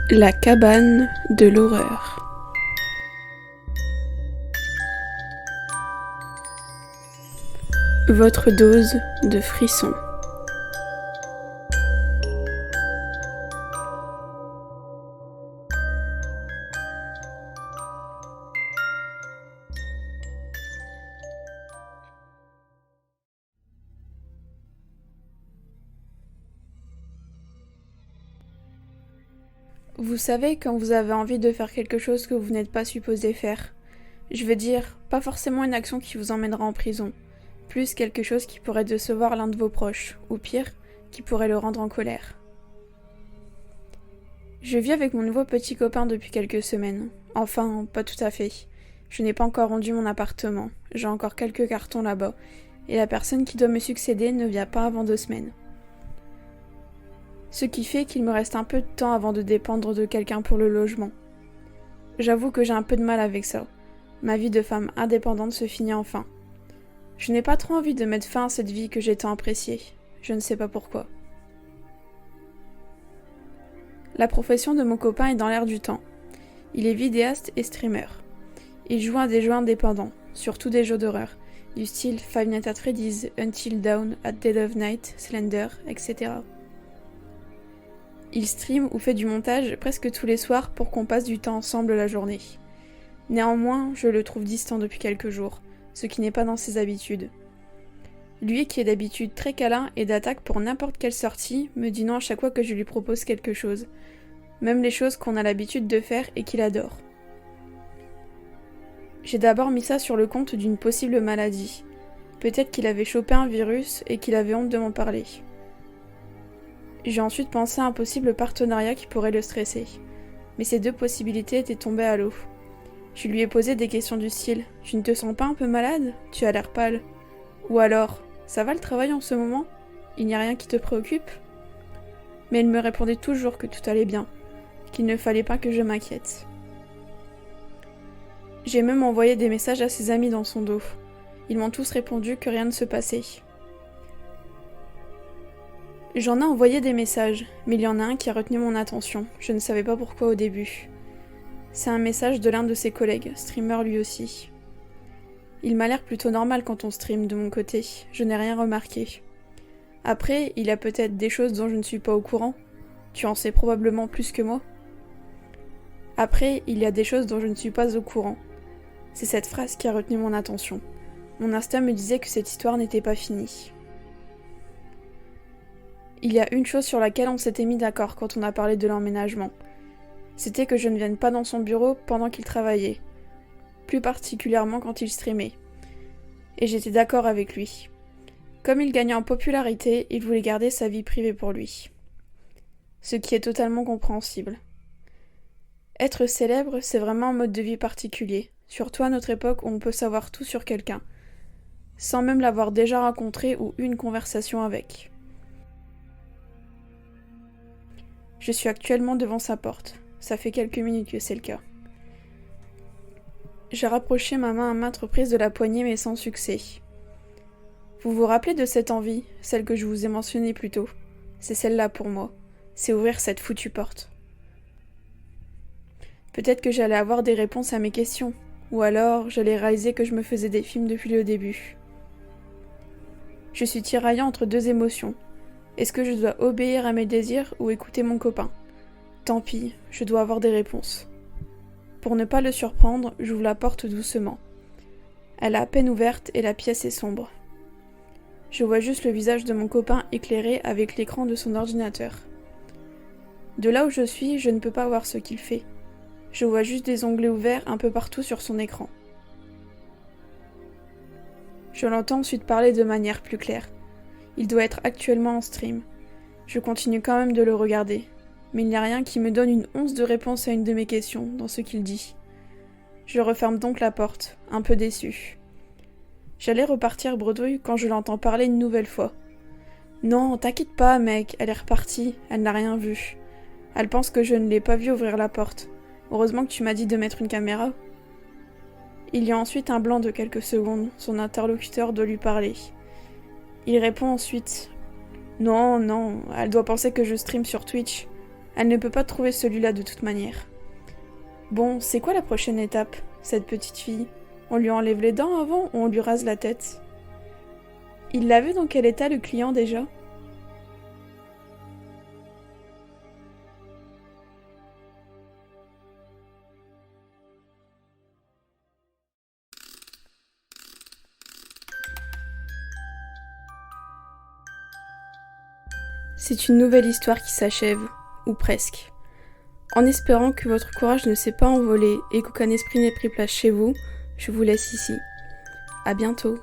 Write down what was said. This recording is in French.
La cabane de l'horreur. Votre dose de frissons. Vous savez quand vous avez envie de faire quelque chose que vous n'êtes pas supposé faire. Je veux dire, pas forcément une action qui vous emmènera en prison, plus quelque chose qui pourrait décevoir l'un de vos proches, ou pire, qui pourrait le rendre en colère. Je vis avec mon nouveau petit copain depuis quelques semaines. Enfin, pas tout à fait. Je n'ai pas encore rendu mon appartement, j'ai encore quelques cartons là-bas, et la personne qui doit me succéder ne vient pas avant 2 semaines. Ce qui fait qu'il me reste un peu de temps avant de dépendre de quelqu'un pour le logement. J'avoue que j'ai un peu de mal avec ça. Ma vie de femme indépendante se finit enfin. Je n'ai pas trop envie de mettre fin à cette vie que j'ai tant appréciée. Je ne sais pas pourquoi. La profession de mon copain est dans l'air du temps. Il est vidéaste et streamer. Il joue à des jeux indépendants, surtout des jeux d'horreur, du style Five Nights at Freddy's, Until Dawn, At Dead of Night, Slender, etc. Il stream ou fait du montage presque tous les soirs pour qu'on passe du temps ensemble la journée. Néanmoins, je le trouve distant depuis quelques jours, ce qui n'est pas dans ses habitudes. Lui, qui est d'habitude très câlin et d'attaque pour n'importe quelle sortie, me dit non à chaque fois que je lui propose quelque chose. Même les choses qu'on a l'habitude de faire et qu'il adore. J'ai d'abord mis ça sur le compte d'une possible maladie. Peut-être qu'il avait chopé un virus et qu'il avait honte de m'en parler. J'ai ensuite pensé à un possible partenariat qui pourrait le stresser. Mais ces 2 possibilités étaient tombées à l'eau. Je lui ai posé des questions du style « Tu ne te sens pas un peu malade ? Tu as l'air pâle. » Ou alors « Ça va le travail en ce moment ? Il n'y a rien qui te préoccupe ?» Mais il me répondait toujours que tout allait bien, qu'il ne fallait pas que je m'inquiète. J'ai même envoyé des messages à ses amis dans son dos. Ils m'ont tous répondu que rien ne se passait. J'en ai envoyé des messages, mais il y en a un qui a retenu mon attention. Je ne savais pas pourquoi au début. C'est un message de l'un de ses collègues, streamer lui aussi. Il m'a l'air plutôt normal quand on stream de mon côté, je n'ai rien remarqué. Après, il y a peut-être des choses dont je ne suis pas au courant. Tu en sais probablement plus que moi. Après, il y a des choses dont je ne suis pas au courant. C'est cette phrase qui a retenu mon attention. Mon instinct me disait que cette histoire n'était pas finie. Il y a une chose sur laquelle on s'était mis d'accord quand on a parlé de l'emménagement. C'était que je ne vienne pas dans son bureau pendant qu'il travaillait. Plus particulièrement quand il streamait. Et j'étais d'accord avec lui. Comme il gagnait en popularité, il voulait garder sa vie privée pour lui. Ce qui est totalement compréhensible. Être célèbre, c'est vraiment un mode de vie particulier, surtout à notre époque où on peut savoir tout sur quelqu'un, sans même l'avoir déjà rencontré ou eu une conversation avec. Je suis actuellement devant sa porte. Ça fait quelques minutes que c'est le cas. J'ai rapproché ma main à maintes reprises de la poignée mais sans succès. Vous vous rappelez de cette envie, celle que je vous ai mentionnée plus tôt ? C'est celle-là pour moi. C'est ouvrir cette foutue porte. Peut-être que j'allais avoir des réponses à mes questions, ou alors j'allais réaliser que je me faisais des films depuis le début. Je suis tiraillée entre 2 émotions. Est-ce que je dois obéir à mes désirs ou écouter mon copain ? Tant pis, je dois avoir des réponses. Pour ne pas le surprendre, j'ouvre la porte doucement. Elle est à peine ouverte et la pièce est sombre. Je vois juste le visage de mon copain éclairé avec l'écran de son ordinateur. De là où je suis, je ne peux pas voir ce qu'il fait. Je vois juste des onglets ouverts un peu partout sur son écran. Je l'entends ensuite parler de manière plus claire. Il doit être actuellement en stream. Je continue quand même de le regarder, mais il n'y a rien qui me donne une once de réponse à une de mes questions dans ce qu'il dit. Je referme donc la porte, un peu déçue. J'allais repartir bredouille quand je l'entends parler une nouvelle fois. Non, t'inquiète pas, mec, elle est repartie, elle n'a rien vu. Elle pense que je ne l'ai pas vu ouvrir la porte. Heureusement que tu m'as dit de mettre une caméra. Il y a ensuite un blanc de quelques secondes, son interlocuteur doit lui parler. Il répond ensuite « Non, elle doit penser que je stream sur Twitch. Elle ne peut pas trouver celui-là de toute manière. Bon, c'est quoi la prochaine étape, cette petite fille? On lui enlève les dents avant ou on lui rase la tête? Il l'a vu dans quel état le client déjà? C'est une nouvelle histoire qui s'achève, ou presque. En espérant que votre courage ne s'est pas envolé et qu'aucun esprit n'ait pris place chez vous, je vous laisse ici. À bientôt.